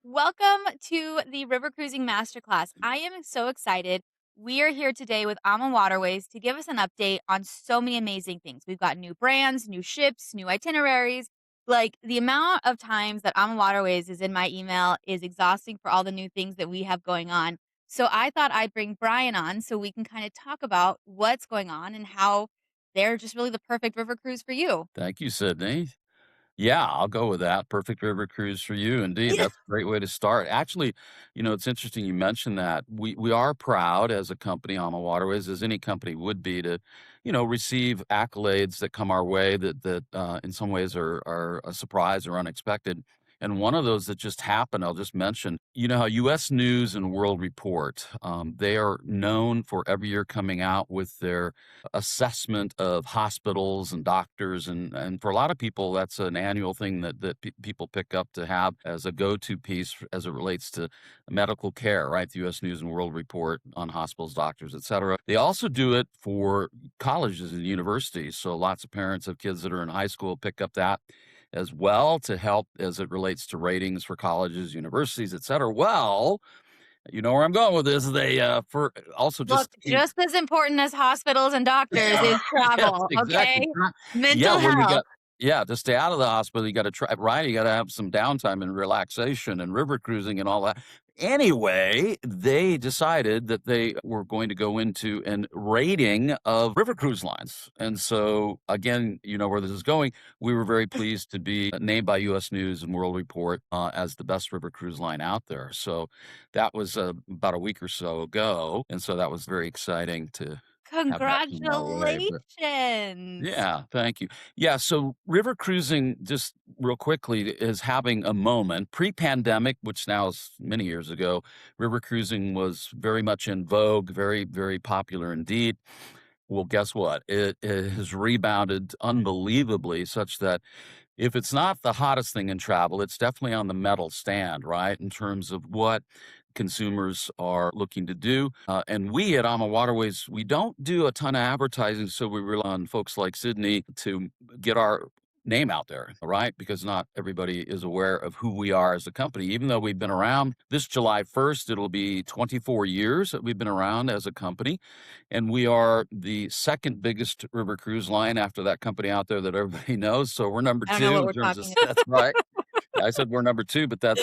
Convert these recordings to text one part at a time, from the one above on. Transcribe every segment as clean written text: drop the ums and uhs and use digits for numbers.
Welcome to the River Cruising Masterclass. I am so excited. We are here today with Ama Waterways to give us an update on so many amazing things. We've got new brands, new ships, new itineraries. Like the amount of times that Ama Waterways is in my email is exhausting for all the new things that we have going on. So I thought I'd bring Brian on so we can kind of talk about what's going on and how they're just really the perfect river cruise for you. Thank you, Sydney. Yeah, I'll go with that. Perfect river cruise for you. Indeed, Yeah. that's a great way to start. Actually, it's interesting you mentioned that. We are proud as a company, Ama Waterways, as any company would be, to, receive accolades that come our way that in some ways are a surprise or unexpected. And one of those that just happened, I'll just mention, you know how U.S. News and World Report, they are known for every year coming out with their assessment of hospitals and doctors, and for a lot of people that's an annual thing that people pick up to have as a go-to piece as it relates to medical care, right? The US News and World Report on hospitals, doctors, etc. They also do it for colleges and universities, so lots of parents of kids that are in high school pick up that as well to help as it relates to ratings for colleges, universities, etc. Well, you know where I'm going with this. They for also Look, just as important as hospitals and doctors is Yes, travel, exactly. okay? Yeah, Mental where you health. got to stay out of the hospital, you gotta try right, you gotta have some downtime and relaxation and river cruising and all that. Anyway, they decided that they were going to go into an rating of river cruise lines, and so, again, you know where this is going. We were very pleased to be named by US News and World Report, as the best river cruise line out there, so that was, about a week or so ago, and so that was very exciting to have that come our way, but Congratulations. yeah, thank you. Yeah, so river cruising, just real quickly, is having a moment. Pre-pandemic, which now is many years ago, river cruising was very much in vogue, very, very popular indeed. Well, guess what? It has rebounded unbelievably, such that if it's not the hottest thing in travel, it's definitely on the medal stand, right? In terms of what consumers are looking to do. And we at Ama Waterways, we don't do a ton of advertising, so we rely on folks like Sydney to get our name out there, right? Because not everybody is aware of who we are as a company. Even though we've been around this July 1st, it'll be 24 years that we've been around as a company. And we are the second biggest river cruise line after that company out there that everybody knows. So we're number I don't know two what in we're terms of talking that's right. I said we're number 2, but that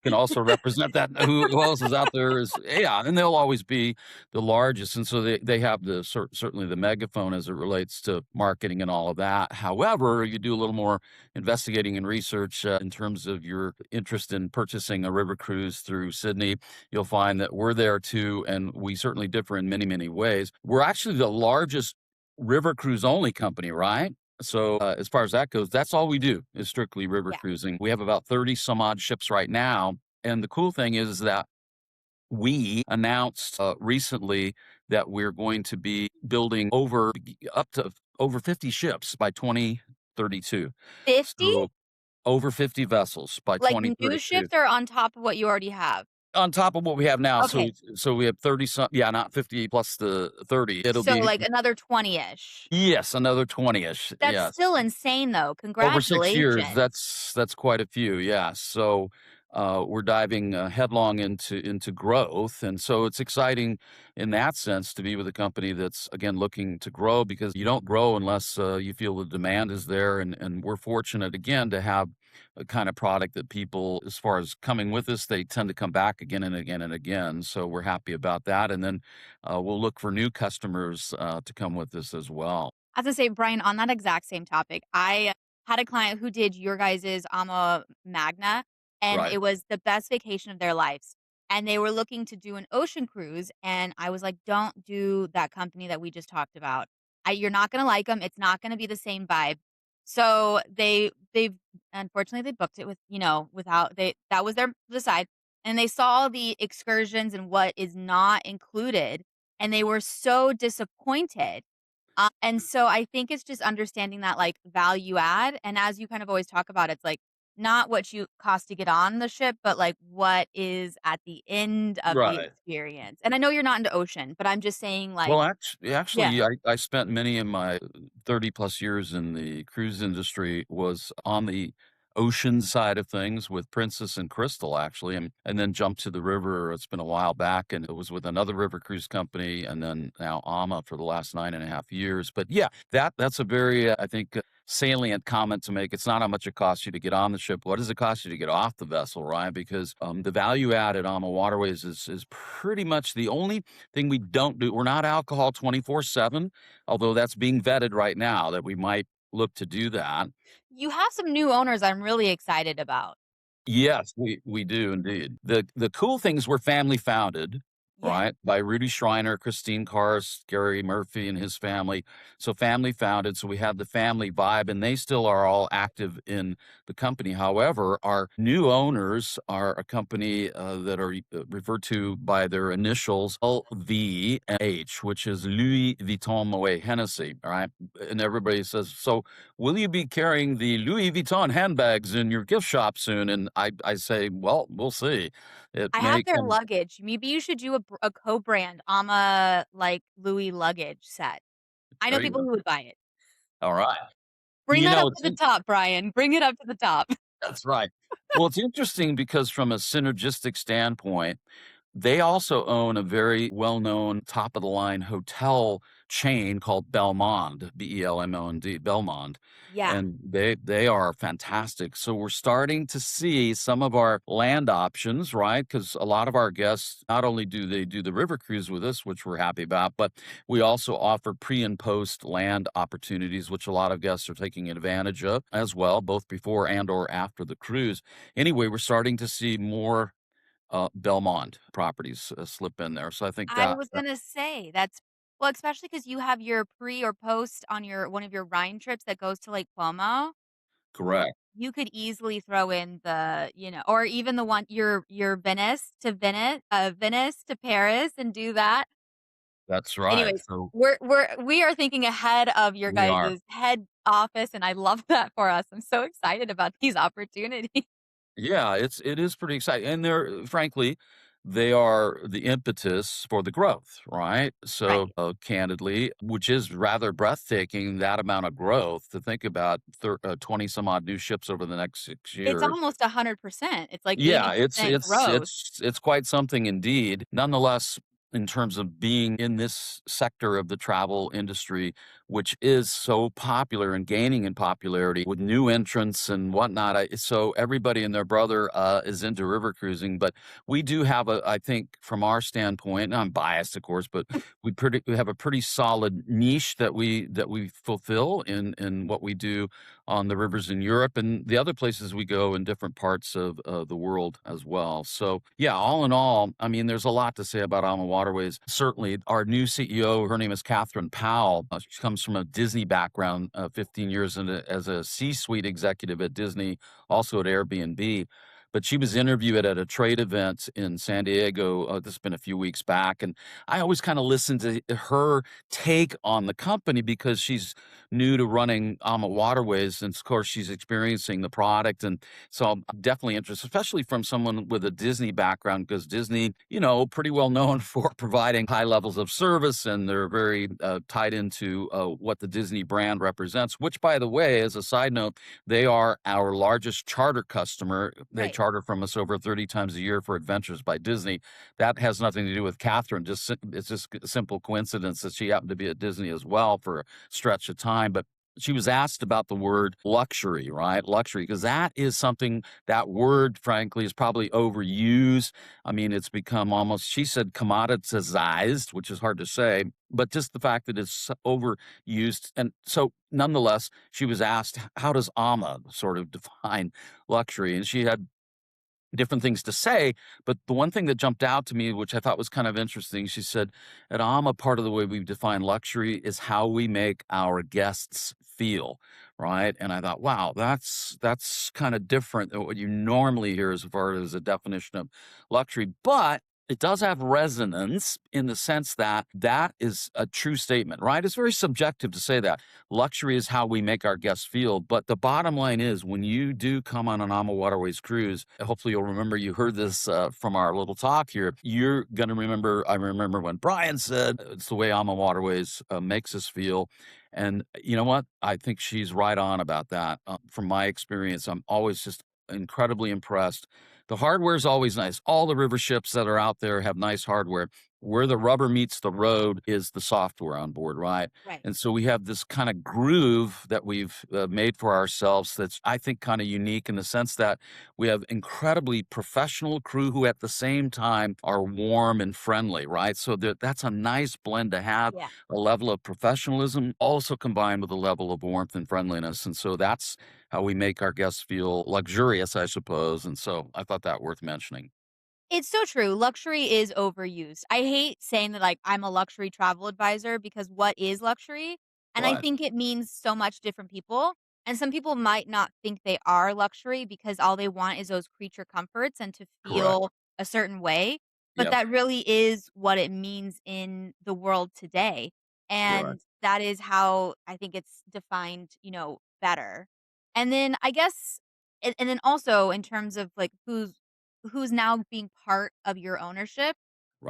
can also represent that who else is out there is yeah, and they'll always be the largest, and so they have the certainly the megaphone as it relates to marketing and all of that. However, you do a little more investigating and research, in terms of your interest in purchasing a river cruise through Sydney, you'll find that we're there too, and we certainly differ in many, many ways. We're actually the largest river cruise only company, right? So, as far as that goes, that's all we do is strictly river Yeah. cruising. We have about 30 some odd ships right now. And the cool thing is that we announced recently that we're going to be building up to over 50 ships by 2032. 50? So, over 50 vessels by Like new 2032 ships or on top of what you already have? on top of what we have now. Okay. So we have 30 some, yeah, not 50 plus the 30. It'll So be, like another 20-ish. yes, another 20ish. That's Yes. still insane though. Over 6 years, Congratulations. that's quite a few, yeah, so, we're diving, headlong into growth, and so it's exciting in that sense to be with a company that's, again, looking to grow because you don't grow unless, you feel the demand is there, and we're fortunate, again, to have a kind of product that people, as far as coming with us, they tend to come back again and again and again, so we're happy about that, and then, we'll look for new customers, to come with us as well. I was gonna say, Brian, on that exact same topic, I had a client who did your guys's Ama Magna, and Right. it was the best vacation of their lives. And they were looking to do an ocean cruise, and I was like, "Don't do that company that we just talked about. You're not gonna like them. It's not gonna be the same vibe." So they unfortunately they booked it with without they that was their decide, and they saw the excursions and what is not included, and they were so disappointed and so I think it's just understanding that, like, value add, and as you kind of always talk about, it's, like, not what you cost to get on the ship, but, like, what is at the end of the Right. experience, and I know you're not into ocean, but I'm just saying, like Well, yeah. actually, I spent many of my 30 plus years in the cruise industry was on the ocean side of things with Princess and Crystal, actually, and then jumped to the river. It's been a while back, and it was with another river cruise company, and then now Ama for the last 9.5 years. But yeah, that's a very, I think, salient comment to make. It's not how much it costs you to get on the ship. What does it cost you to get off the vessel, right? Because the value add at Ama Waterways is pretty much the only thing we don't do. We're not alcohol 24/7, although that's being vetted right now that we might look to do that. You have some new owners I'm really excited about. Yes, we do indeed. The cool things were family founded, Yeah. right? By Rudy Schreiner, Christine Karst, Gary Murphy and his family. So family founded, so we have the family vibe, and they still are all active in the company. However, our new owners are a company that are referred to by their initials LVH, which is Louis Vuitton Moet Hennessy. All right. And everybody says, so will you be carrying the Louis Vuitton handbags in your gift shop soon? And I say, well, we'll see. It I may have their come. luggage. Maybe you should do a co-brand Ama, like, Louis luggage set. I know There you people go. who would buy it. All right. Bring You that know, up to the top, Brian. Bring it up to the top. that's right. Well, it's interesting because from a synergistic standpoint, they also own a very well-known top-of-the-line hotel chain called Belmond, Belmond, Belmond, Yeah. and they are fantastic. So we're starting to see some of our land options, right? Because a lot of our guests, not only do they do the river cruise with us, which we're happy about, but we also offer pre and post land opportunities, which a lot of guests are taking advantage of as well, both before and or after the cruise. Anyway, we're starting to see more Belmont properties, slip in there, so I think I that was gonna say that's well, especially because you have your pre or post on your one of your Rhine trips that goes to Lake Como. correct. You could easily throw in or even the one your Venice to Paris and do that. That's right, Anyways, so we are thinking ahead of your we are. guys' head office, and I love that for us. I'm so excited about these opportunities. Yeah, it is pretty exciting, and they're frankly, they are the impetus for the growth, right? So, Right. candidly, which is rather breathtaking, that amount of growth to think about 20 some odd new ships over the next 6 It's years. almost 100%. It's like Yeah, it's 80% it's growth. it's it's quite something indeed. Nonetheless, in terms of being in this sector of the travel industry, which is so popular and gaining in popularity with new entrants and whatnot, so everybody and their brother is into river cruising. But we do have I think, from our standpoint, and I'm biased, of course, but we have a pretty solid niche that we fulfill in what we do on the rivers in Europe and the other places we go in different parts of the world as well. So, yeah, all in all, I mean, there's a lot to say about Ama Waterways. Certainly, our new CEO, her name is Catherine Powell. She comes from a Disney background, 15 years as a C-suite executive at Disney, also at Airbnb. But she was interviewed at a trade event in San Diego. This has been a few weeks back. And I always kind of listen to her take on the company because she's new to running Ama Waterways, and of course, she's experiencing the product, and so I'm definitely interested, especially from someone with a Disney background, because Disney, pretty well known for providing high levels of service, and they're very tied into what the Disney brand represents. Which, by the way, as a side note, they are our largest charter customer. They Right. charter from us over 30 times a year for Adventures by Disney. That has nothing to do with Catherine. It's just a simple coincidence that she happened to be at Disney as well for a stretch of time. But she was asked about the word luxury, right? Luxury, because that is something, that word, frankly, is probably overused. I mean, it's become almost, she said, commoditized, which is hard to say, but just the fact that it's overused. And so, nonetheless, she was asked, how does Ama sort of define luxury? And she had different things to say, but the one thing that jumped out to me, which I thought was kind of interesting, she said, "At Ama, part of the way we define luxury is how we make our guests feel," right? And I thought, wow, that's kind of different than what you normally hear as far as a definition of luxury. But It does have resonance in the sense that that is a true statement, right? It's very subjective to say that. Luxury is how we make our guests feel. But the bottom line is when you do come on an Ama Waterways cruise, hopefully you'll remember you heard this from our little talk here. You're going to remember, I remember when Brian said it's the way Ama Waterways makes us feel. And you know what? I think she's right on about that. From my experience, I'm always just incredibly impressed. The hardware is always nice. All the river ships that are out there have nice hardware. Where the rubber meets the road is the software on board, right? Right. And so we have this kind of groove that we've made for ourselves that's, I think, kind of unique in the sense that we have incredibly professional crew who at the same time are warm and friendly, right? So that's a nice blend to have Yeah. a level of professionalism also combined with a level of warmth and friendliness. And so that's how we make our guests feel luxurious, I suppose. And so I thought that worth mentioning. It's so true. Luxury is overused. I hate saying that, like, I'm a luxury travel advisor because what is luxury? And I Right. think it means so much different people. And some people might not think they are luxury because all they want is those creature comforts and to Correct. feel a certain way. But Yep. that really is what it means in the world today. Correct. And that is how I think it's defined, better. And then I guess, and then also in terms of like who's now being part of your ownership,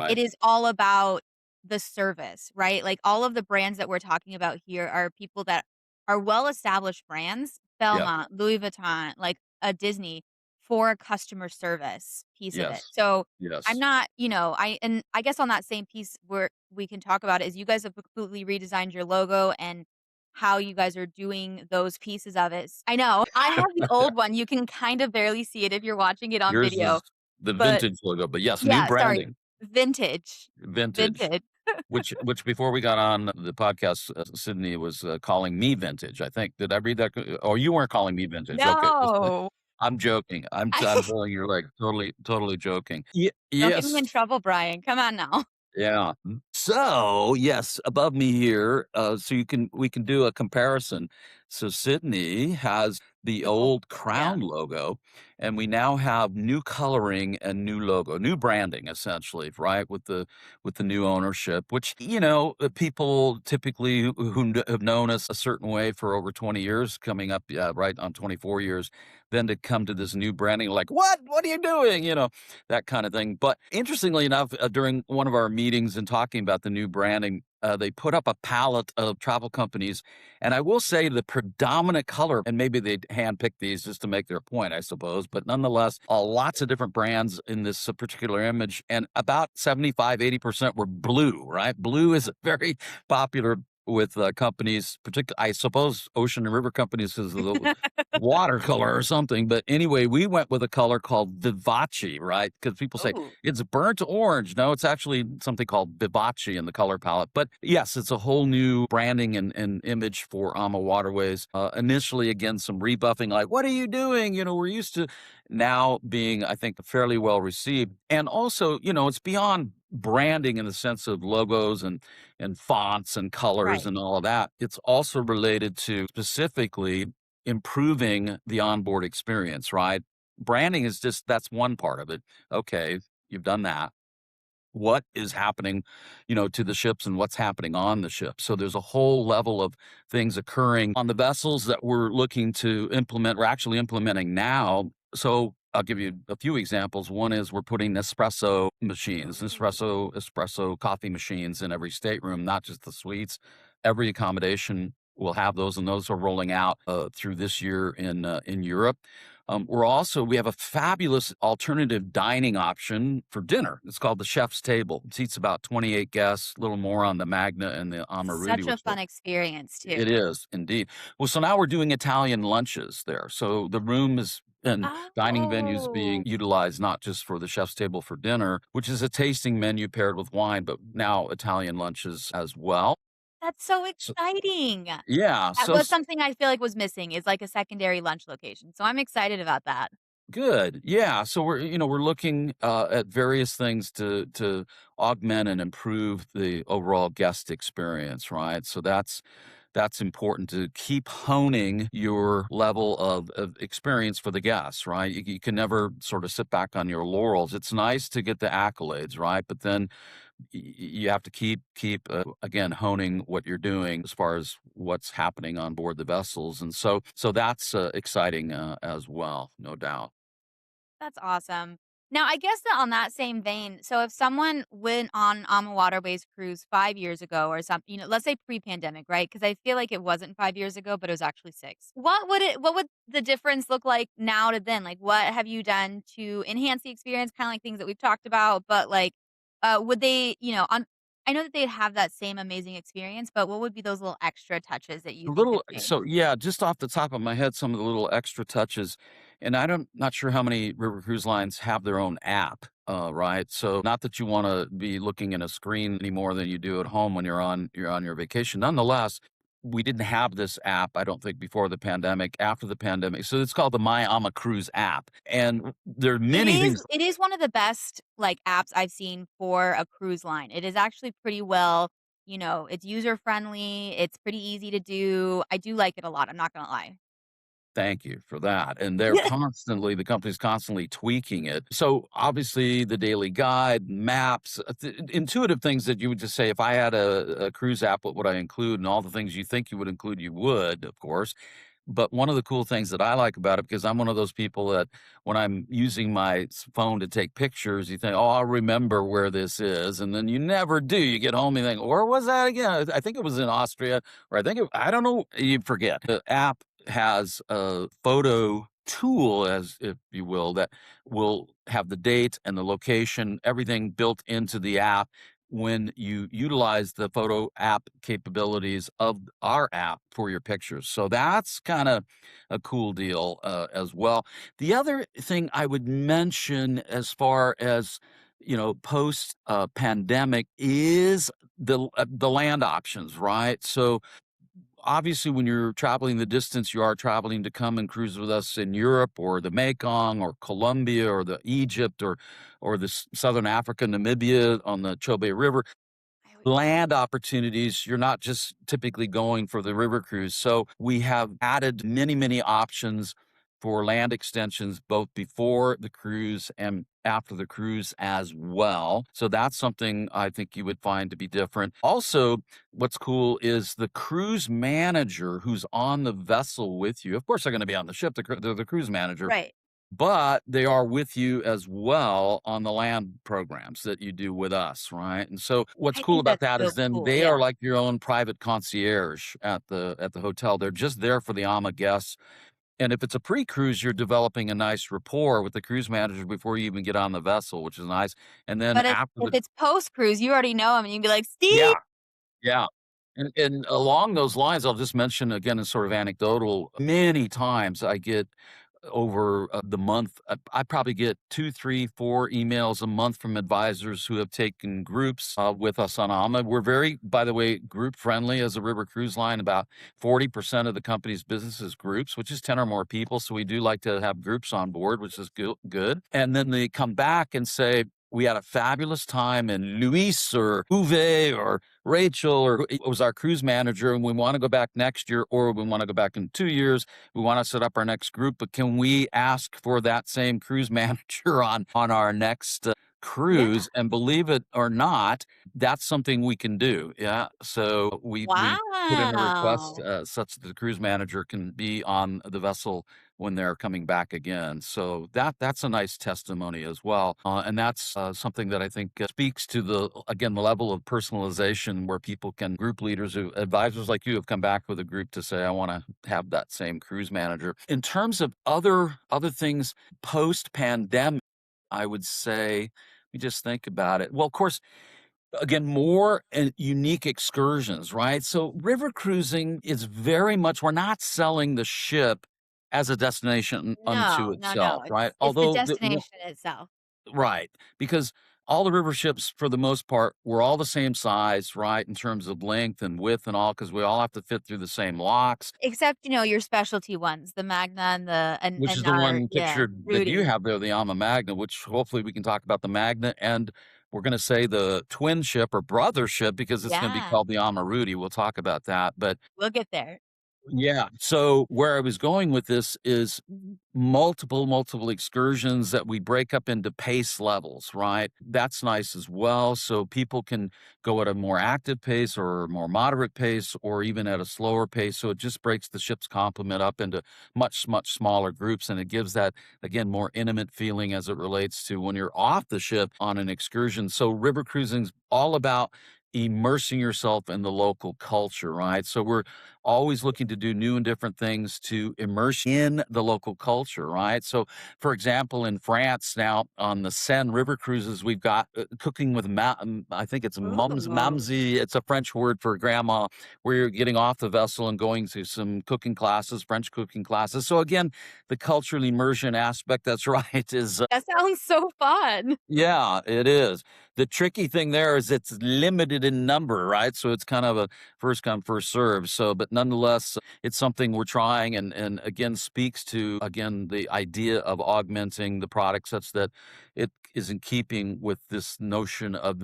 it Right. is all about the service, right? Like, all of the brands that we're talking about here are people that are well-established brands, Yep. Belmont, Louis Vuitton, like a Disney, for a customer service piece of it. Yes. So, I'm Yes. not, I guess on that same piece where we can talk about it is you guys have completely redesigned your logo and how you guys are doing those pieces of it. I know. I have the old one. You can kind of barely see it if you're watching it on Yours video. is the But vintage logo, but yes, new yeah, sorry, branding, vintage, vintage. vintage. Which before we got on the podcast, Sydney was calling me vintage. I think did I read that? Oh, you weren't calling me vintage. Okay, No. I'm joking. I'm telling you, like totally joking. Don't get me Yes. in trouble, Brian, come on now. Yeah. So, yes, above me here, so we can do a comparison. So Sydney has the The old old yeah. crown logo, and we now have new coloring and new logo, new branding essentially, right? With the new ownership, which, people typically have known us a certain way for over 20 years, coming up, yeah, right on 24 years, then to come to this new branding, like, what? What are you doing? That kind of thing. But interestingly enough, during one of our meetings and talking about the new branding, they put up a palette of travel companies. And I will say the predominant color, and maybe they handpicked these just to make their point, I suppose, but nonetheless, lots of different brands in this particular image. And about 75-80% were blue, right? Blue is very popular with companies, particularly, I suppose, ocean and river companies because of the watercolor or something. But anyway, we went with a color called Vivace, right? Because people say Ooh, it's burnt orange. No, it's actually something called Vivace in the color palette. But yes, it's a whole new branding and image for Ama Waterways. Initially, again, some rebuffing, like, what are you doing? We're used to now being, I think, fairly well received. And also, it's beyond branding in the sense of logos and fonts and colors right. and all of that. It's also related to specifically improving the onboard experience, right? Branding is just that's one part of it. Okay, you've done that. What is happening, to the ships and what's happening on the ship? So there's a whole level of things occurring on the vessels that we're looking to implement. We're actually implementing now. So I'll give you a few examples. One is we're putting espresso machines, Ooh. espresso coffee machines in every stateroom, not just the suites. Every accommodation will have those, and those are rolling out through this year in Europe. We have a fabulous alternative dining option for dinner. It's called the Chef's Table. It seats about 28 guests, a little more on the Magna and the Ama Rudy, Such a which fun experience it too. is indeed. Well, so now we're doing Italian lunches there. So the room is and dining venues being Oh, utilized not just for the chef's table for dinner, which is a tasting menu paired with wine, but now Italian lunches as well. that's so So exciting. yeah, That was something I feel like was missing is, like, a secondary lunch location, so I'm excited about that. good. Yeah. So we're looking at various things to augment and improve the overall guest experience, right? So that's important to keep honing your level of experience for the guests, right? You can never sort of sit back on your laurels. It's nice to get the accolades, right? But then you have to keep again honing what you're doing as far as what's happening on board the vessels, and so that's exciting as well, no doubt. That's awesome. Now, I guess that on that same vein, so if someone went on Ama Waterways cruise 5 years ago or something, let's say pre-pandemic, right? Because I feel like it wasn't 5 years ago, but it was actually 6. What would the difference look like now to then? Like, what have you done to enhance the experience? Kinda like things that we've talked about, but, like, would they, on I know that they'd have that same amazing experience, but what would be those little extra touches that you A think they'd little make? so yeah, just off the top of my head, some of the little extra touches, and I don't not sure how many river cruise lines have their own app, right? So not that you wanna be looking at a screen any more than you do at home when you're on your vacation. Nonetheless, we didn't have this app, I don't think, before the pandemic, after the pandemic, so it's called the My Ama Cruise app, and there are It many is things. it is one of the best, like, apps I've seen for a cruise line. It is actually pretty well, it's user friendly, it's pretty easy to do. I do like it a lot, I'm not gonna lie. Thank you for that, and the company's constantly tweaking it. So, obviously, the daily guide, maps, intuitive things that you would just say, "If I had a cruise app, what would I include?" And all the things you think you would include, you would, of course. But one of the cool things that I like about it, because I'm one of those people that when I'm using my phone to take pictures, you think, "Oh, I'll remember where this is," and then you never do. You get home and you think, "Where was that again? I think it was in Austria, or I don't know." You forget. The app has a photo tool, as if you will, that will have the date and the location, everything built into the app when you utilize the photo app capabilities of our app for your pictures. So that's kind of a cool deal as well. The other thing I would mention as far as post pandemic is the land options, right? So obviously, when you're traveling the distance, you are traveling to come and cruise with us in Europe or the Mekong or Colombia or the Egypt or the Southern Africa, Namibia on the Chobe River. I would Land opportunities, you're not just typically going for the river cruise. So we have added many, many options for land extensions both before the cruise and after the cruise as well. So that's something I think you would find to be different. Also, what's cool is the cruise manager who's on the vessel with you. Of course, they're going to be on the ship, they're the cruise manager, Right. but they are with you as well on the land programs that you do with us, right? And so what's I cool think about that's that so is then cool, they yeah. are like your own private concierge at the hotel. They're just there for the AMA guests. And if it's a pre-cruise, you're developing a nice rapport with the cruise manager before you even get on the vessel, which is nice. And then But if after if the it's post-cruise, you already know him and you'd be like, "Steve." yeah, yeah. And along those lines, I'll just mention again, as sort of anecdotal, many times I get over the month, I probably get 2, 3, 4 emails a month from advisors who have taken groups with us on AMA. We're very, by the way, group friendly as a river cruise line. About 40% of the company's business is groups, which is 10 or more people. So we do like to have groups on board, which is good. And then they come back and say, we had a fabulous time, and Luis or Uwe or Rachel or was our cruise manager, and we want to go back next year, or we want to go back in 2 years. We want to set up our next group, but can we ask for that same cruise manager on our next Yeah. cruise? And believe it or not, that's something we can do. Yeah, so we put in a request Wow. such that the cruise manager can be on the vessel when they're coming back again. So that's a nice testimony as well, and that's something that I think speaks to the level of personalization where people can group leaders who advisors like you have come back with a group to say, I want to have that same cruise manager. In terms of other things post pandemic, I would say, let me just think about it. Well, of course, again, more and unique excursions, right? So river cruising is very much, we're not selling the ship as a destination unto No, no, no, itself, right? it's the Although destination itself. right, because all the river ships for the most part were all the same size, right, in terms of length and width and all, because we all have to fit through the same locks, Except, your specialty ones, the Magna and the which is and the our one yeah, pictured that you Rudy. have there, the Ama Magna, which hopefully we can talk about the Magna and we're gonna say the twin ship or brother ship because it's gonna be Yeah, called the Ama Rudy. We'll talk about that, but we'll get there. yeah. So where I was going with this is multiple excursions that we break up into pace levels, right? That's nice as well. So people can go at a more active pace or a more moderate pace or even at a slower pace. So it just breaks the ship's complement up into much smaller groups. And it gives that, again, more intimate feeling as it relates to when you're off the ship on an excursion. So river cruising's all about immersing yourself in the local culture, right? So we're always looking to do new and different things to immerse in the local culture, right? So, for example, in France now on the Seine river cruises, we've got cooking with I think it's mums Ooh. mamsie. It's a French word for grandma, where you're getting off the vessel and going to some cooking classes, French cooking classes. So again, the cultural immersion aspect. That's right. Is That sounds so fun. yeah, it is. The tricky thing there is it's limited in number, right? So it's kind of a first come, first serve. So, but nonetheless, it's something we're trying and again speaks to again the idea of augmenting the product such that it is in keeping with this notion of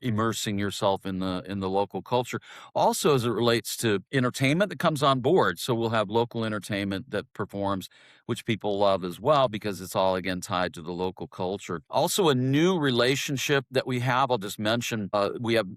immersing yourself in the local culture. Also, as it relates to entertainment that comes on board. So we'll have local entertainment that performs which people love as well because it's all again tied to the local culture. Also, a new relationship that we have, I'll just mention, we have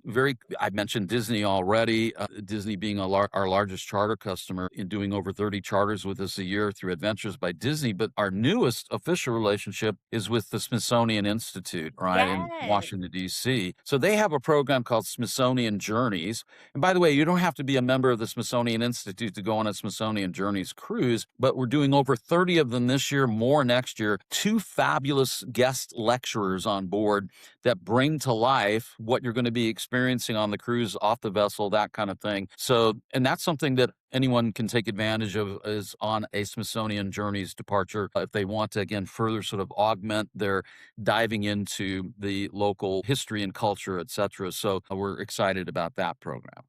I mentioned Disney already, Disney being our largest charter customer in doing over 30 charters with us a year through Adventures by Disney. But our newest official relationship is with the Smithsonian Institute, right, in Yes. Washington, D.C. So they have a program called Smithsonian Journeys. And by the way, you don't have to be a member of the Smithsonian Institute to go on a Smithsonian Journeys cruise, but we're doing over 30 of them this year, more next year. Two fabulous guest lecturers on board that bring to life what you're going to be experiencing on the cruise, off the vessel, that kind of thing. So, and that's something that anyone can take advantage of is on a Smithsonian Journeys departure if they want to again further sort of augment their diving into the local history and culture, etc. So we're excited about that program.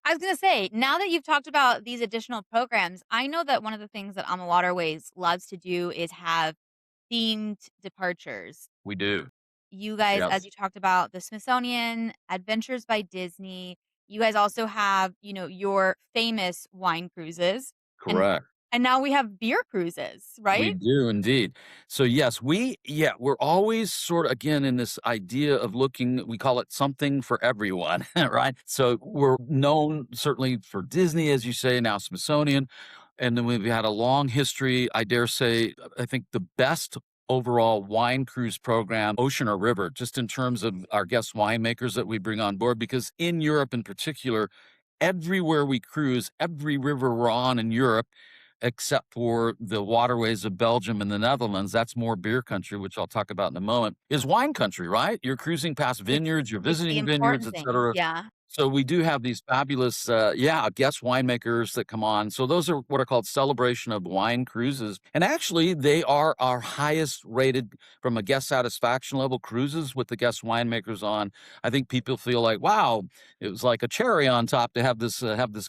I was gonna say, now that you've talked about these additional programs, I know that one of the things that Ama Waterways loves to do is have themed departures. We do. You guys, as Yes. you talked about the Smithsonian, Adventures by Disney, you guys also have, your famous wine cruises, and Correct. and now we have beer cruises, We right? do indeed. So yes, we're always sort of again in this idea of looking, we call it something for everyone, right? So we're known certainly for Disney, as you say, now Smithsonian, and then we've had a long history. I dare say, I think the best overall wine cruise program, ocean or river, just in terms of our guest winemakers that we bring on board, because in Europe in particular, everywhere we cruise, every river we're on in Europe except for the waterways of Belgium and the Netherlands, that's more beer country, which I'll talk about in a moment, is wine country, right? You're cruising past It's vineyards, you're it's the visiting vineyards, important et things, cetera. yeah. So we do have these fabulous, yeah, guest winemakers that come on. So those are what are called celebration of wine cruises. And actually, they are our highest rated from a guest satisfaction level cruises with the guest winemakers on. I think people feel like, wow, it was like a cherry on top to have this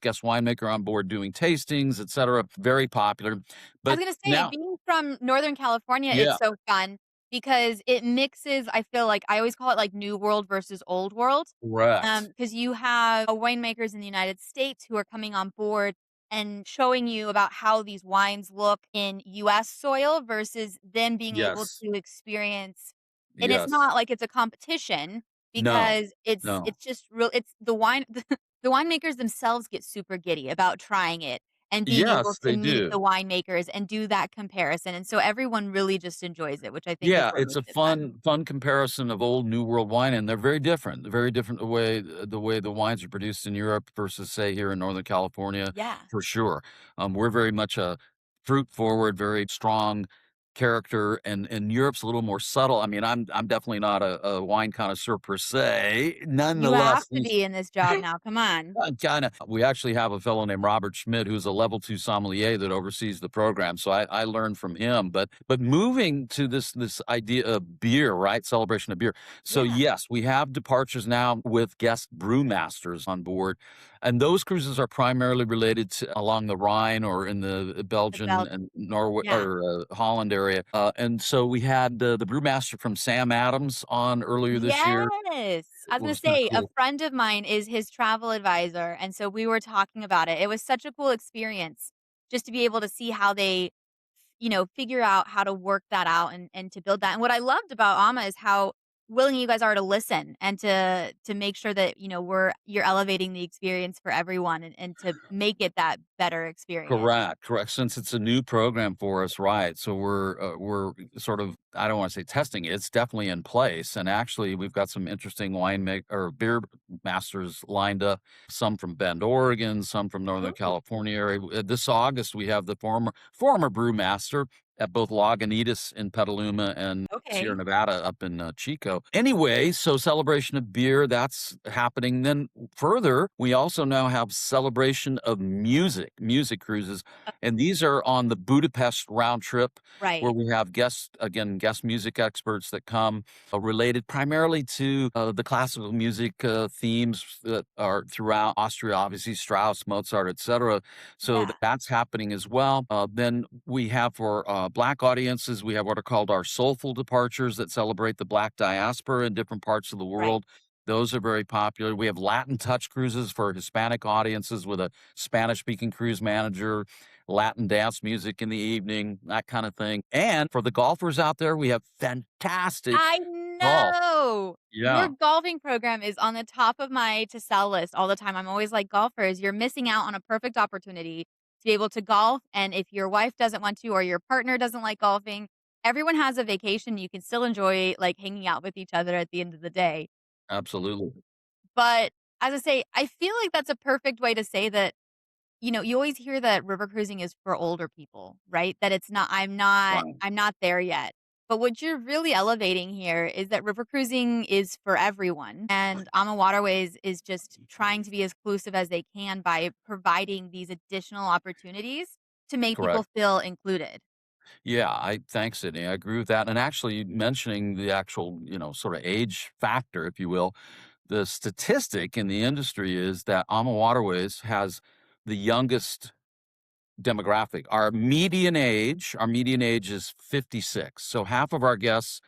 guest winemaker on board doing tastings, et cetera. Very popular. I But was gonna say, now, being from Northern California, it's yeah, so fun because it mixes. I feel like I always call it like new world versus old world. correct. Because you have winemakers in the United States who are coming on board and showing you about how these wines look in US soil versus them being able Yes, to experience, and it's yes. not like it's a competition No, because it's no. it's just real it's the wine the winemakers themselves get super giddy about trying it and being able Yes, to they meet do. the winemakers and do that comparison, and so everyone really just enjoys it, which I think is Yeah, what it's a makes it fun. fun comparison of old New World wine, and they're very different. Very different the way the wines are produced in Europe versus, say, here in Northern California, Yeah. for sure. We're very much a fruit forward, very strong character, and Europe's a little more subtle. I mean, I'm definitely not a wine connoisseur per se. You have Nonetheless, to these be in this job now, come on. Kinda. We actually have a fellow named Robert Schmidt who's a level 2 sommelier that oversees the program, so I learned from him, but moving to this idea of beer, right? Celebration of beer. So, Yeah. yes, we have departures now with guest brewmasters on board, And those cruises are primarily related to along the Rhine or in the The Belgian Bel and Norway Yeah. or Holland area. And so we had the brewmaster from Sam Adams on earlier this year. Yes. I It was gonna was kind of say, a cool. friend of mine is his travel advisor, and so we were talking about it. It was such a cool experience just to be able to see how they, figure out how to work that out and to build that. And what I loved about Ama is how willing you guys are to listen and to make sure that, you're elevating the experience for everyone and to make it that better experience. Correct, correct. Since it's a new program for us, right? So we're sort of, I don't want to say testing it. It's definitely in place, and actually we've got some interesting or beer masters lined up. Some from Bend, Oregon, some from Northern Ooh, California area. This August we have the former brewmaster at both Lagunitas in Petaluma and Sierra okay. Nevada up in Chico. Anyway, so celebration of beer, that's happening. Then further, we also now have celebration of music cruises, and these are on the Budapest round trip where Right, we have guest music experts that come related primarily to the classical music themes that are throughout Austria, obviously Strauss, Mozart, etc. So yeah, that's happening as well. Then we have for Black audiences, we have what are called our soulful departures that celebrate the Black diaspora in different parts of the right. world. Those are very popular. We have Latin touch cruises for Hispanic audiences with a Spanish speaking cruise manager, Latin dance music in the evening, that kind of thing. And for the golfers out there, we have fantastic I golf. know! Your Yeah, golfing program is on the top of my to sell list all the time. I'm always like, "Golfers, you're missing out on a perfect opportunity to be able to golf, and if your wife doesn't want to or your partner doesn't like golfing, everyone has a vacation, you can still enjoy, like, hanging out with each other at the end of the day." absolutely. But, as I say, I feel like that's a perfect way to say that. You always hear that river cruising is for older people, right? That it's not Right. I'm not there yet. But what you're really elevating here is that river cruising is for everyone. And Ama Waterways is just trying to be as inclusive as they can by providing these additional opportunities to make people Correct. feel included. Yeah, I thanks, Sydney. I agree with that. And actually, mentioning the actual, sort of age factor, if you will, the statistic in the industry is that Ama Waterways has the youngest demographic. Our median age is 56. So half of our guests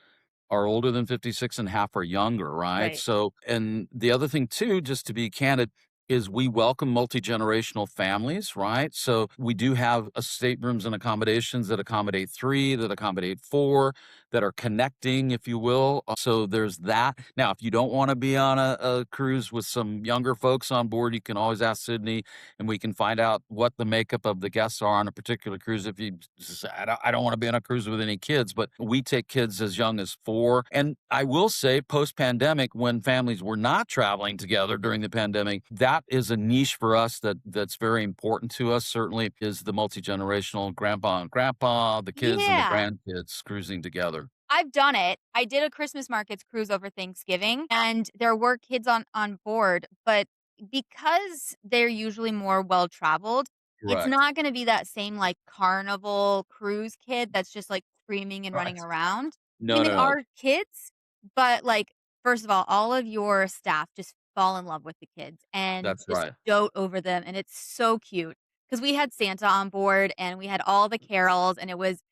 are older than 56 and half are younger, right? Right. So, and the other thing too, just to be candid, is we welcome multi-generational families, right? So we do have staterooms and accommodations that accommodate three, that accommodate four, that are connecting, if you will. So there's that. Now, if you don't want to be on a cruise with some younger folks on board, you can always ask Sydney and we can find out what the makeup of the guests are on a particular cruise. If you say, I don't want to be on a cruise with any kids, but we take kids as young as 4. And I will say, post pandemic, when families were not traveling together during the pandemic, that is a niche for us that's very important to us. Certainly, is the multi generational grandpa and grandpa, the kids and the Yeah. grandkids cruising together. I've done it. I did a Christmas markets cruise over Thanksgiving, and there were kids on board, but because they're usually more well-traveled, it's Correct. not gonna be that same, like, carnival cruise kid that's just, like, screaming and running Right. around. I No, mean, they no, no. are kids, but, like, first of all of your staff just fall in love with the kids and That's just right. dote over them, and it's so cute because we had Santa on board, and we had all the carols, and it was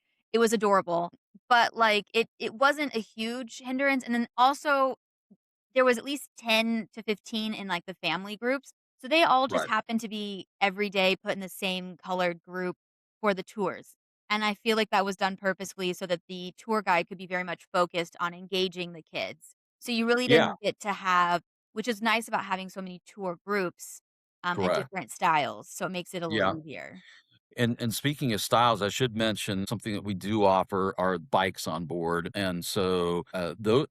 adorable. But, like, it wasn't a huge hindrance, and then also, there was at least 10 to 15 in, like, the family groups, so they all just Right. happened to be every day put in the same colored group for the tours, and I feel like that was done purposefully so that the tour guide could be very much focused on engaging the kids. So you really Yeah. didn't get to have, which is nice about having so many tour groups, and Correct. different styles, so it makes it a little Yeah. easier. And speaking of styles, I should mention something that we do offer are bikes on board. And so, though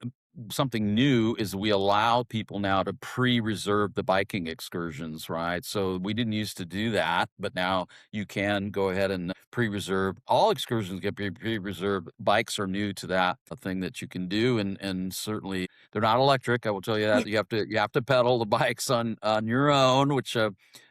something new is we allow people now to pre-reserve the biking excursions, right? So we didn't used to do that, but now you can go ahead and pre-reserve. All excursions get pre-reserved. Bikes are new to that, a thing that you can do, and certainly they're not electric. I will tell you that you have to pedal the bikes on your own, which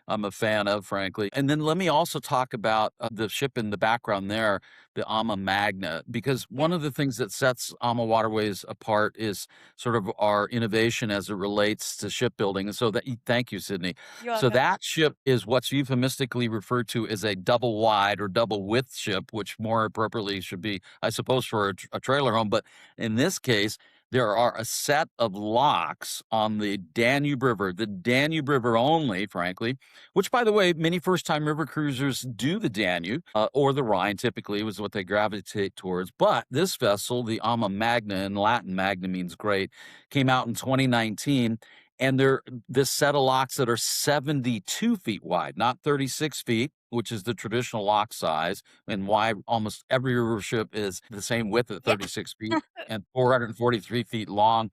I'm a fan of, frankly. And then let me also talk about the ship in the background there, the Ama Magna, because one Yes, of the things that sets Ama Waterways apart is sort of our innovation as it relates to shipbuilding. And so that, thank you, Sydney. you're So welcome. that ship is what's euphemistically referred to as a double wide or double width ship, which more appropriately should be, I suppose, for a trailer home. But in this case, there are a set of locks on the Danube River only, frankly, which, by the way, many first time river cruisers do the Danube or the Rhine, typically, was what they gravitate towards. But this vessel, the Ama Magna, in Latin, Magna means great, came out in 2019. And they're this set of locks that are 72 feet wide, not 36 feet, which is the traditional lock size, and why almost every river ship is the same width at Yeah. 36 feet and 443 feet long,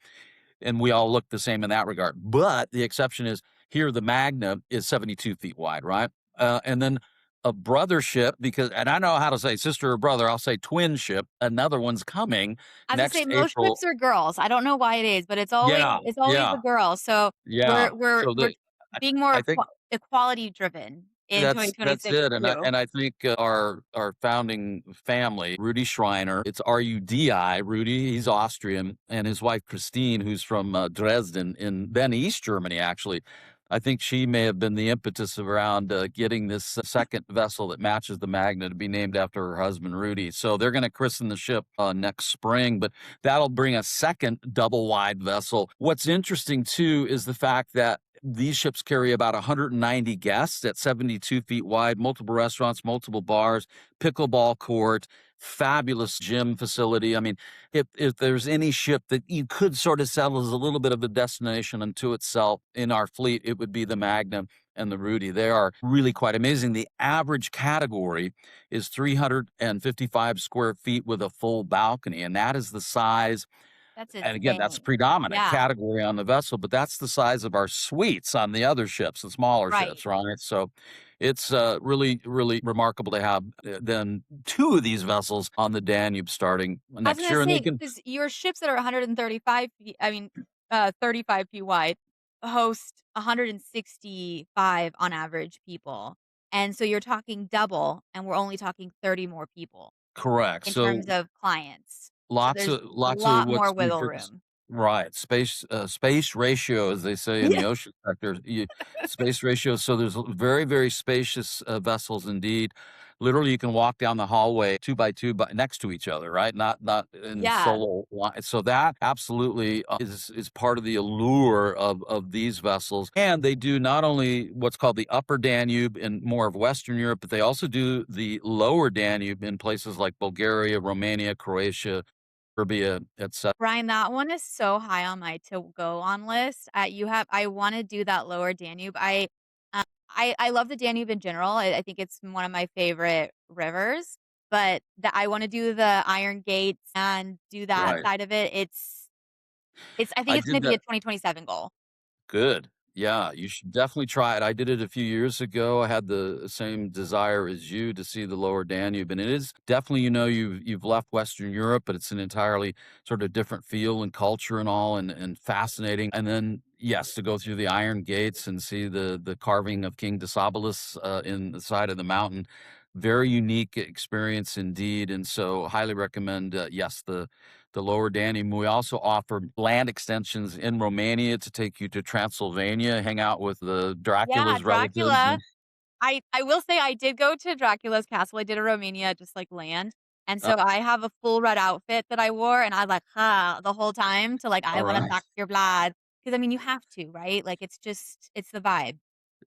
and we all look the same in that regard. But the exception is here the Magna is 72 feet wide, right? And then a brother ship, because, and I know how to say sister or brother, I'll say twin ship. Another one's coming I was gonna say next most April. ships are girls. I don't know why it is, but Yeah, it's always yeah, a girl. So yeah. So we're I, being more I think equality driven in that's 2026 it, and too. I think, our founding family, Rudy Schreiner, it's RUDI, Rudy, he's Austrian, and his wife Christine, who's from, Dresden in then East Germany, actually. I think she may have been the impetus around, getting this second vessel that matches the Magna to be named after her husband, Rudy. So they're gonna christen the ship, next spring, but that'll bring a second double wide vessel. What's interesting too is the fact that these ships carry about 190 guests at 72 feet wide, multiple restaurants, multiple bars, pickleball court, fabulous gym facility. I mean, if there's any ship that you could sort of sell as a little bit of a destination unto itself in our fleet, it would be the Magnum and the Rudy. They are really quite amazing. The average category is 355 square feet with a full balcony, and that is the size, That's and again, that's insane. predominant Yeah, category on the vessel, but that's the size of our suites on the other ships, the smaller right. ships, right? So it's really, really remarkable to have then two of these vessels on the Danube starting I was next gonna year. And they say can, because your ships that are 135 feet, I mean, 35 feet wide, host 165 on average people, and so you're talking double, and we're only talking 30 more people correct. in So terms of clients. So there's a Lots of lot more what's wiggle referred to room. right, space ratio, as they say in Yeah. the ocean sector, space ratio, so there's very, very spacious, vessels indeed. Literally, you can walk down the hallway 2 by 2 by next to each other, right? Not in Yeah. solo line, so that absolutely, is part of the allure of these vessels, and they do not only what's called the Upper Danube in more of Western Europe, but they also do the Lower Danube in places like Bulgaria, Romania, Croatia, Serbia, etc. Brian, that one is so high on my to go on list. I wanna do that lower Danube. I love the Danube in general. I think it's one of my favorite rivers, but I wanna do the Iron Gates and do that Right. side of it. I think I it's gonna did be a that. 2027 goal. Good. Yeah, you should definitely try it. I did it a few years ago. I had the same desire as you to see the lower Danube, and it is definitely, you've left Western Europe, but it's an entirely sort of different feel and culture and all, and fascinating. And then, yes, to go through the Iron Gates and see the carving of King Decebalus in the side of the mountain. Very unique experience indeed, and so highly recommend. Yes, the lower Danube. We also offer land extensions in Romania to take you to Transylvania, hang out with the Yeah, Dracula's relatives. Dracula. I will say I did go to Dracula's castle. I did a Romania just, like, land, and Uh, so I have a full red outfit that I wore, and I like, "Ha," the whole time to, like, "I all wanna right. suck your blood," because I mean, you have to, right? Like, it's the vibe.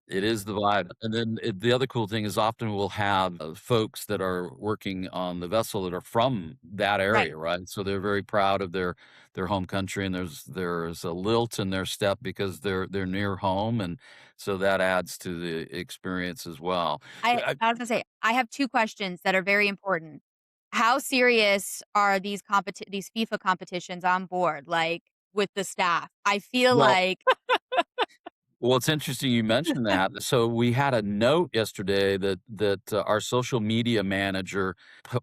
It is the vibe. And then the other cool thing is often we'll have folks that are working on the vessel that are from that Right. area, right? So they're very proud of their home country, and there's a lilt in their step because they're near home, and so that adds to the experience as well. I, I was gonna say, I have 2 questions that are very important. How serious are these FIFA competitions on board, like, with the staff? I feel well, like Well, it's interesting you mentioned that. So we had a note yesterday that our social media manager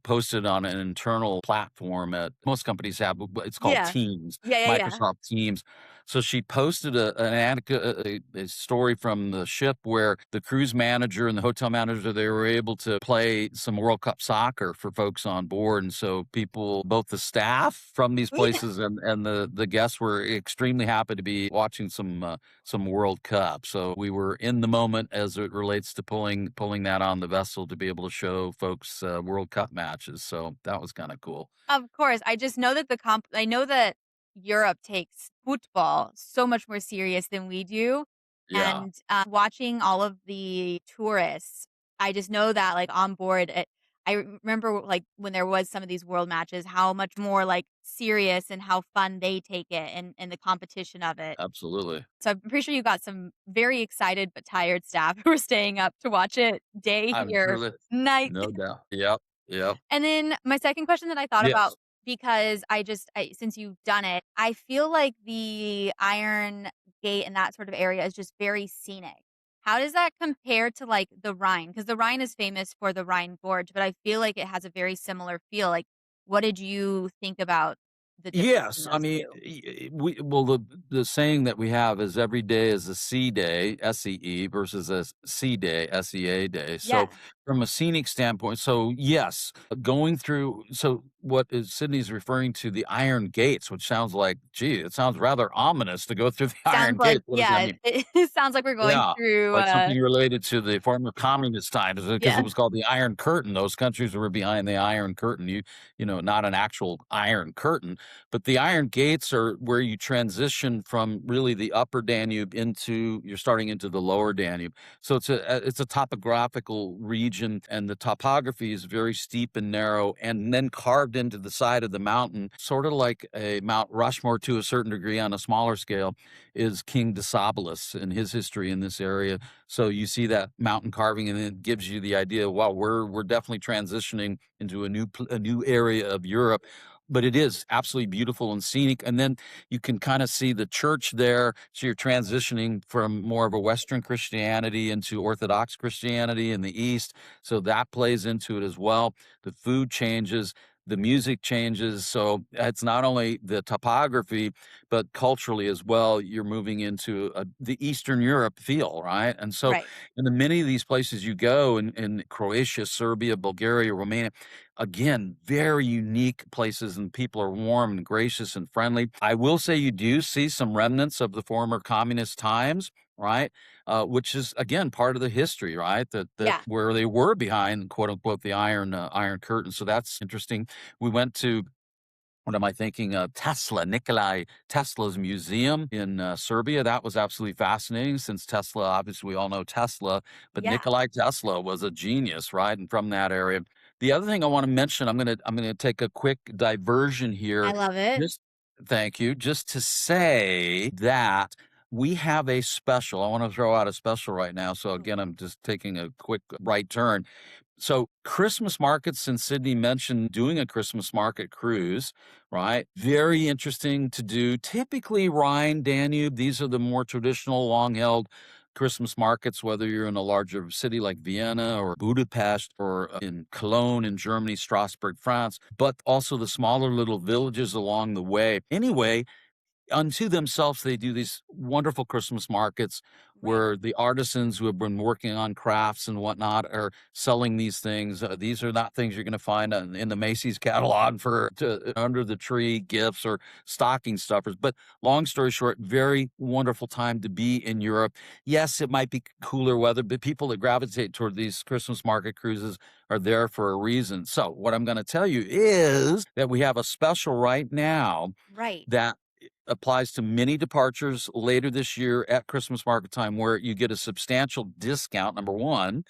posted on an internal platform at most companies have. It's called Yeah. Teams, Yeah, yeah, yeah. Microsoft Teams. So she posted a story from the ship where the cruise manager and the hotel manager, they were able to play some World Cup soccer for folks on board, and so people, both the staff from these Yeah. places and the guests, were extremely happy to be watching some World Cup. So we were in the moment as it relates to pulling that on the vessel to be able to show folks World Cup matches. So that was kind of cool. Of course, I just know that I know that Europe takes football so much more serious than we do, Yeah, and, watching all of the tourists, I just know that, like, on board I remember, like, when there was some of these world matches, how much more, like, serious and how fun they take it and the competition of it. absolutely. So I'm pretty sure you got some very excited but tired staff who were staying up to watch it day I'm here, sure that night. no doubt. Yep, yep. And then my second question that I thought Yes. about, because since you've done it, I feel like the Iron Gate and that sort of area is just very scenic. How does that compare to, like, the Rhine? Because the Rhine is famous for the Rhine Gorge, but I feel like it has a very similar feel. Like, what did you think about the difference in Yes, I those mean, 2? we well, the saying that we have is every day is a sea day, SEE, versus a sea day, SEA day. So, Yeah. from a scenic standpoint, so yes, going through. So, what is Sydney's referring to the Iron Gates, which sounds like, gee, it sounds rather ominous to go through the Sounds Iron like, Gates. What does that yeah, mean? it sounds like we're going Yeah, through, like something related to the former communist times, because it yeah, was called the Iron Curtain. Those countries were behind the Iron Curtain. Not an actual Iron Curtain, but the Iron Gates are where you transition from really the upper Danube into you're starting into the lower Danube. So it's a topographical region, and the topography is very steep and narrow, and then carved into the side of the mountain, sort of like a Mount Rushmore to a certain degree on a smaller scale is King Decebalus and his history in this area. So you see that mountain carving, and it gives you the idea. Wow, we're definitely transitioning into a new area of Europe. But it is absolutely beautiful and scenic. And then you can kind of see the church there. So you're transitioning from more of a Western Christianity into Orthodox Christianity in the East. So that plays into it as well. The food changes, the music changes. So it's not only the topography, but culturally as well, you're moving into the Eastern Europe feel, right? And so, right. in the many of these places you go in Croatia, Serbia, Bulgaria, Romania, again, very unique places, and people are warm and gracious and friendly. I will say you do see some remnants of the former communist times. Right, which is again part of the history, right? That Yeah. where they were behind, quote unquote, the Iron Curtain. So that's interesting. We went to what am I thinking? Nikolai Tesla's museum in Serbia. That was absolutely fascinating since Tesla, obviously, we all know Tesla, but Yeah. Nikolai Tesla was a genius, right? And from that area. The other thing I want to mention, I'm gonna take a quick diversion I here. love it. Just thank you. Just to say that we have a special. I want to throw out a special right now. So Ooh. again, I'm just taking a quick right turn. So Christmas markets in Sydney mentioned doing a Christmas market cruise, right? Very interesting to do. Typically Rhine, Danube, these are the more traditional long-held Christmas markets, whether you're in a larger city like Vienna or Budapest or in Cologne in Germany, Strasbourg, France, but also the smaller little villages along the way. Anyway, unto themselves, they do these wonderful Christmas markets Right. where the artisans who have been working on crafts and whatnot are selling these things. These are not things you're going to find in the Macy's catalog under the tree gifts or stocking stuffers. But long story short, very wonderful time to be in Europe. Yes, it might be cooler weather, but people that gravitate toward these Christmas market cruises are there for a reason. So, what I'm going to tell you is that we have a special right now Right. that applies to many departures later this year at Christmas market time where you get a substantial discount, number one.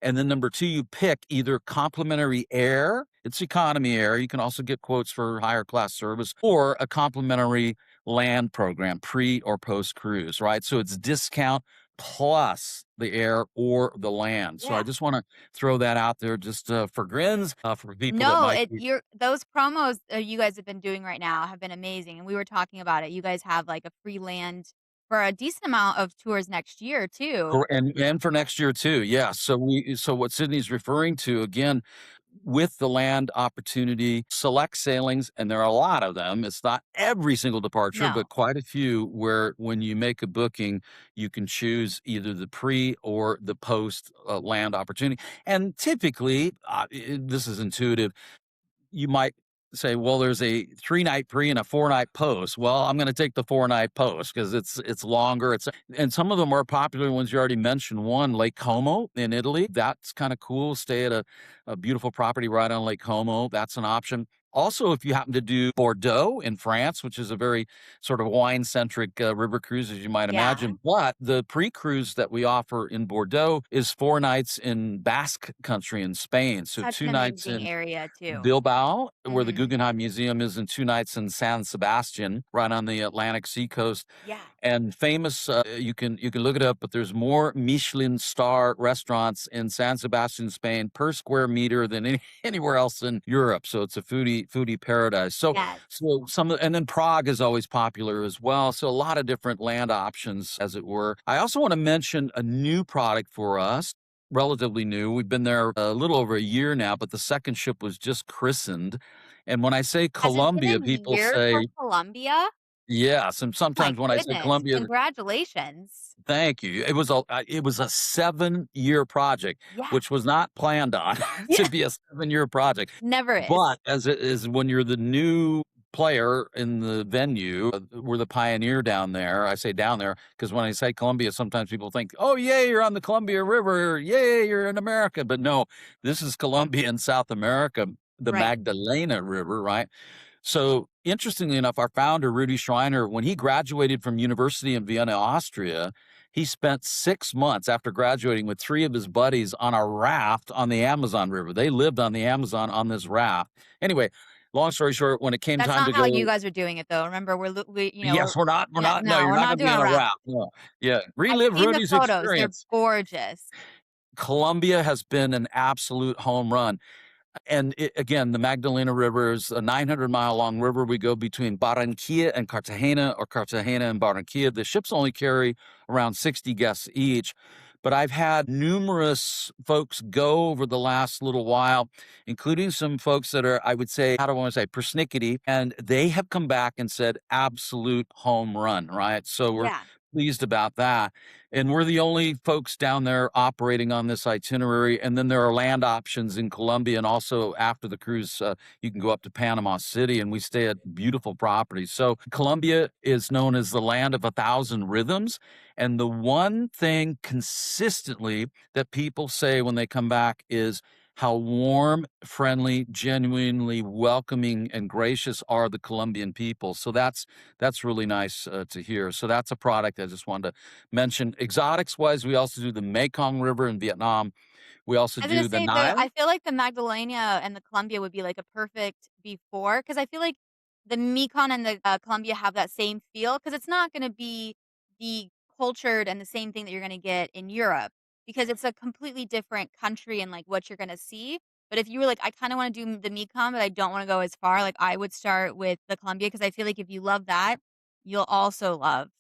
And then number two, you pick either complimentary air, it's economy air. You can also get quotes for higher class service or a complimentary land program, pre or post cruise, right? So it's discount plus the air or the land. So I Yeah. just want to throw that out there just for grins for people that No, might be. you're those promos, you guys have been doing right now have been amazing, and we were talking about it. You guys have, like, a free land for a decent amount of tours next year too. And for next year too, yeah. So what Sydney's referring to, again, with the land opportunity, select sailings, and there are a lot of them. It's not every single departure, No, but quite a few where when you make a booking, you can choose either the pre or the post land opportunity. And typically, this is intuitive, you might say, well, there's a 3-night pre and a 4-night post. Well, I'm going to take the 4-night post because it's longer. And some of the more popular ones you already mentioned. One, Lake Como in Italy. That's kind of cool. Stay at a beautiful property right on Lake Como. That's an option. Also, if you happen to do Bordeaux in France, which is a very sort of wine centric river cruise, as you might yeah, imagine, but the pre cruise that we offer in Bordeaux is 4 nights in Basque country in Spain. So such an 2 nights amazing in area too. Bilbao, where the Mhm. Guggenheim Museum is, and 2 nights in San Sebastian, right on the Atlantic seacoast. Yeah, And famous, you can look it up, but there's more Michelin star restaurants in San Sebastian, Spain, per square meter than anywhere else in Europe. So it's a foodie paradise. So yes. so some of, and then Prague is always popular as well. So a lot of different land options, as it were. I also want to mention a new product for us, relatively new. We've been there a little over a year now, but the second ship was just christened. And when I say Has it been a Colombia, people year for say Colombia? yes. And Oh my sometimes when I say goodness, Colombia, congratulations. thank you. It was a 7-year project, Yeah, which was not planned on to yeah, be a 7-year project. never is. But as it is when you're the new player in the venue, we're the pioneer down there. I say down there because when I say Colombia, sometimes people think, "Oh, yay, you're on the Columbia River. Yay, you're in America." But no, this is Colombia in South America, the Right. Magdalena River, right? So, interestingly enough, our founder, Rudy Schreiner, when he graduated from university in Vienna, Austria, he spent 6 months after graduating with 3 of his buddies on a raft on the Amazon River. They lived on the Amazon on this raft. Anyway, long story short, when it came That's time not to how you go, guys are doing it though. Remember, we we're yes, we're yeah, not, no, no, you're we're not not gonna be doing on a a raft. raft, no. Yeah, I've relive seen the Rudy's photos, they're experience. gorgeous. Colombia has been an absolute home run. And again, the Magdalena River is a 900-mile long river. We go between Barranquilla and Cartagena, or Cartagena and Barranquilla. The ships only carry around 60 guests each. But I've had numerous folks go over the last little while, including some folks that are, I would say, how do I want to say, persnickety, and they have come back and said, absolute home run, right? So we're Yeah. pleased about that. And we're the only folks down there operating on this itinerary. And then there are land options in Colombia. And also after the cruise, you can go up to Panama City and we stay at beautiful properties. So Colombia is known as the land of 1,000 rhythms. And the one thing consistently that people say when they come back is how warm, friendly, genuinely welcoming, and gracious are the Colombian people. So that's really nice to hear. So that's a product I just wanted to mention. Exotics wise, we also do the Mekong River in Vietnam. We also I was gonna do the say Nile. I feel like the Magdalena and the Columbia would be like a perfect before because I feel like the Mekong and the, Columbia have that same feel because it's not gonna be the cultured and the same thing that you're gonna get in Europe because it's a completely different country and, like, what you're gonna see, but if you were like, "I kinda wanna do the Mekong, but I don't wanna go as far," like, I would start with the Columbia because I feel like if you love that, you'll also love,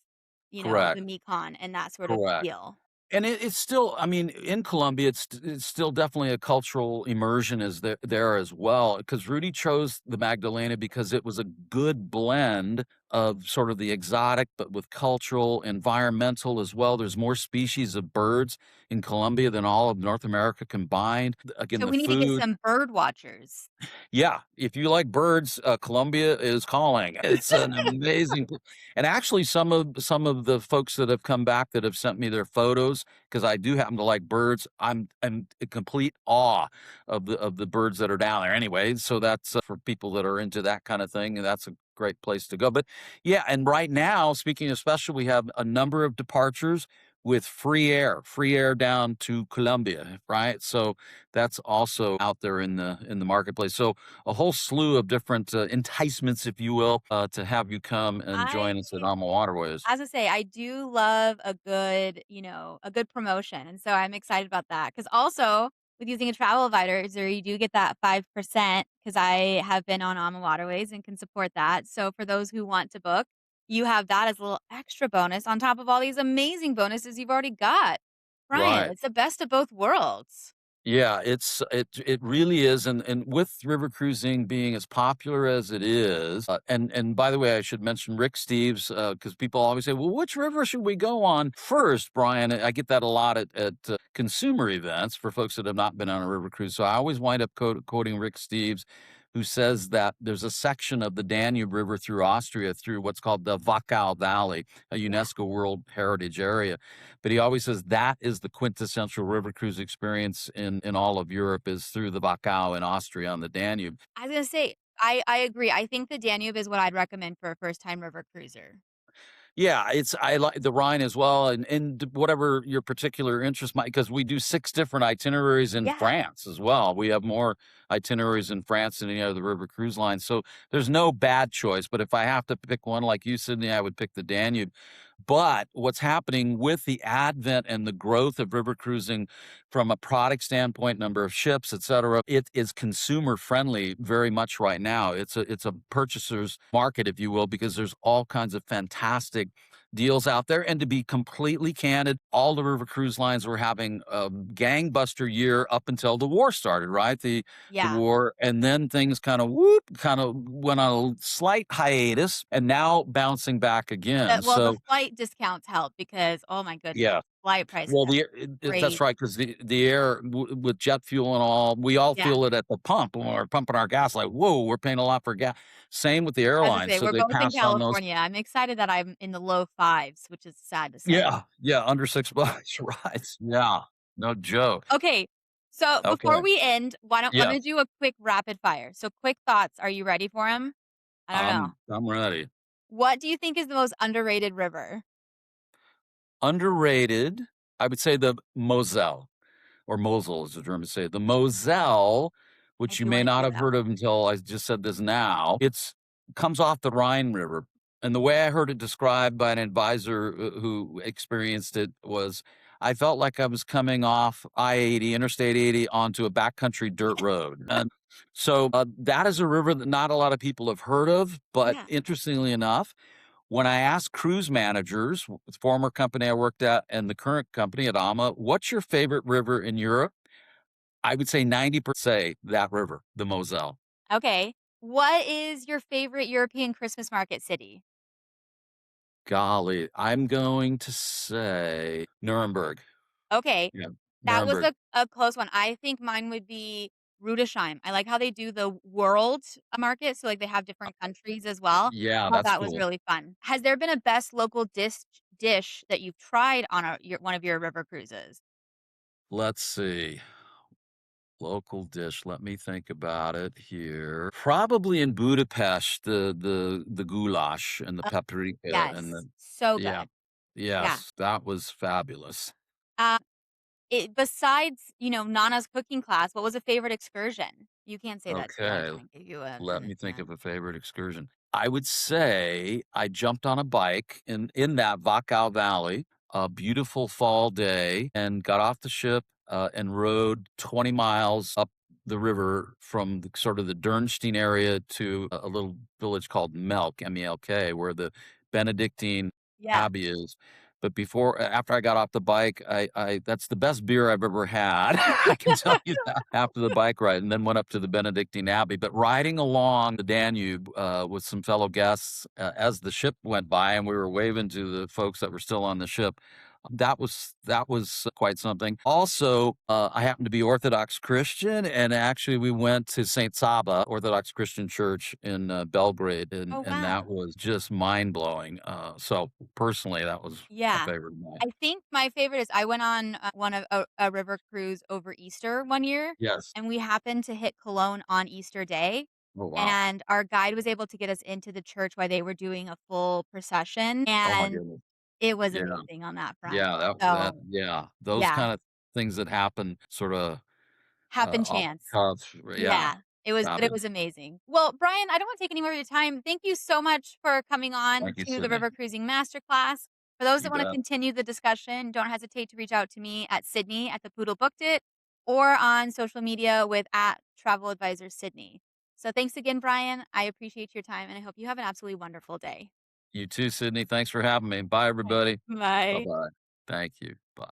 the Correct. Mekong and that sort of Correct. feel. And it's still, I mean, in Colombia, it's still definitely a cultural immersion is there as well. Because Rudy chose the Magdalena because it was a good blend of sort of the exotic, but with cultural, environmental as well. There's more species of birds in Colombia than all of North America combined. Again, So the we need to get food. some bird watchers. Yeah, if you like birds, Colombia is calling. It's an amazing and actually some of the folks that have come back that have sent me their photos, because I do happen to like birds, I'm in complete awe of the birds that are down there anyway, so that's, for people that are into that kind of thing, and that's a great place to go. But yeah, and right now, speaking of special, we have a number of departures with free air down to Colombia, right? So that's also out there in the marketplace. So a whole slew of different enticements, if you will, to have you come and I join us at Ama Waterways. as I say, I do love a good, a good promotion, and so I'm excited about that. Because also, with using a travel advisor, you do get that 5% because I have been on AmaWaterways and can support that. So for those who want to book, you have that as a little extra bonus on top of all these amazing bonuses you've already got. Brian, Right. it's the best of both worlds. Yeah, it really is, and with river cruising being as popular as it is, and by the way, I should mention Rick Steves, because people always say, "Well, which river should we go on first, Brian?" I get that a lot at consumer events for folks that have not been on a river cruise, so I always wind up quoting Rick Steves, who says that there's a section of the Danube River through Austria, through what's called the Wachau Valley, a Yeah. UNESCO World Heritage Area, but he always says that is the quintessential river cruise experience in all of Europe is through the Wachau in Austria on the Danube. I was gonna say, I agree. I think the Danube is what I'd recommend for a first time river cruiser. Yeah, it's I like the Rhine as well, and whatever your particular interest might, because we do 6 different itineraries in Yeah. France as well. We have more itineraries in France than any other river cruise line, so there's no bad choice, but if I have to pick one like you, Sydney, I would pick the Danube. But what's happening with the advent and the growth of river cruising from a product standpoint, number of ships, et cetera, it is consumer friendly very much right now. It's a purchaser's market, if you will, because there's all kinds of fantastic deals out there. And to be completely candid, all the river cruise lines were having a gangbuster year up until the war started, right? The Yeah. war, and then things kind of whoop, kind of went on a slight hiatus, and now bouncing back again. The So flight discounts help because, oh my goodness, yeah. flight prices Well, have that's crazy. right, 'cause the air with jet fuel and all, we all Yeah. feel it at the pump when we're pumping our gas, like, "Whoa, we're paying a lot for gas." Same with the I was gonna airlines, say, so we're they both in pass on those. California. I'm excited that I'm in the low 5s, which is sad to say. Yeah, yeah, under $6, right. Yeah, no joke. Okay, so before Okay, we end, why don't I'm yes, gonna do a quick rapid fire. So quick thoughts, are you ready for them? I don't know. I'm ready. What do you think is the most underrated river? Underrated, I would say the Moselle. Or Mosel, as the Germans say. The Moselle, I which you do may wanna not do have that. heard of until I just said this now, it's comes off the Rhine River. And the way I heard it described by an advisor who experienced it was, I felt like I was coming off I-80, Interstate 80, onto a backcountry dirt road. And so that is a river that not a lot of people have heard of, but Yeah. interestingly enough, when I asked cruise managers, the former company I worked at and the current company at Ama, what's your favorite river in Europe? I would say 90% say that river, the Moselle. Okay. What is your favorite European Christmas market city? Golly, I'm going to say Nuremberg. Okay, Yeah, that was Nuremberg. a close one. I think mine would be Rudesheim. I like how they do the world market, so, like, they have different countries as well. Yeah, Thought that's that was cool. really fun. Has there been a best local dish that you've tried on one of your river cruises? Let's see. Local dish. Let me think about it here. Probably in Budapest, the goulash and the Oh, paprika and yes. the So yeah. good. Yeah. Yes, that was fabulous. Uh, besides, Nana's cooking class, what was a favorite excursion? You can't say that too. I'm Okay. trying to give you a Let minute me think here. of a favorite excursion. I would say I jumped on a bike in that Wachau Valley, a beautiful fall day, and got off the ship and rode 20 miles up the river from sort of the Dürnstein area to a little village called Melk, Melk, where the Benedictine Yeah. Abbey is. But after I got off the bike, I that's the best beer I've ever had. I can tell you that after the bike ride, and then went up to the Benedictine Abbey. But riding along the Danube with some fellow guests as the ship went by, and we were waving to the folks that were still on the ship. That was quite something. Also, I happen to be Orthodox Christian, and actually, we went to Saint Saba Orthodox Christian Church in Belgrade, and Oh, and that wow. was just mind blowing. So personally, that was a Yeah. favorite of mine. I think my favorite is I went on, one of a river cruise over Easter one year, Yes. and we happened to hit Cologne on Easter Day, Oh wow. and our guide was able to get us into the church while they were doing a full procession, Oh my and goodness. it was Yeah. amazing on that front. Yeah, that So, yeah, those yeah, kind of things that happen sorta, happen off chance. the cuff, yeah, Yeah, it fabulous. was amazing. Well, Brian, I don't wanna take any more of your time. Thank you so much for coming on Thank you, to the Sydney. River Cruising Masterclass. For those that You wanna bet. continue the discussion, don't hesitate to reach out to me at Sydney at the Poodle Booked It or on social media with at Travel Advisor Sydney. So thanks again, Brian. I appreciate your time, and I hope you have an absolutely wonderful day. You too, Sydney. Thanks for having me. Bye, Right. everybody. Bye. Bye-bye. Thank you. Bye.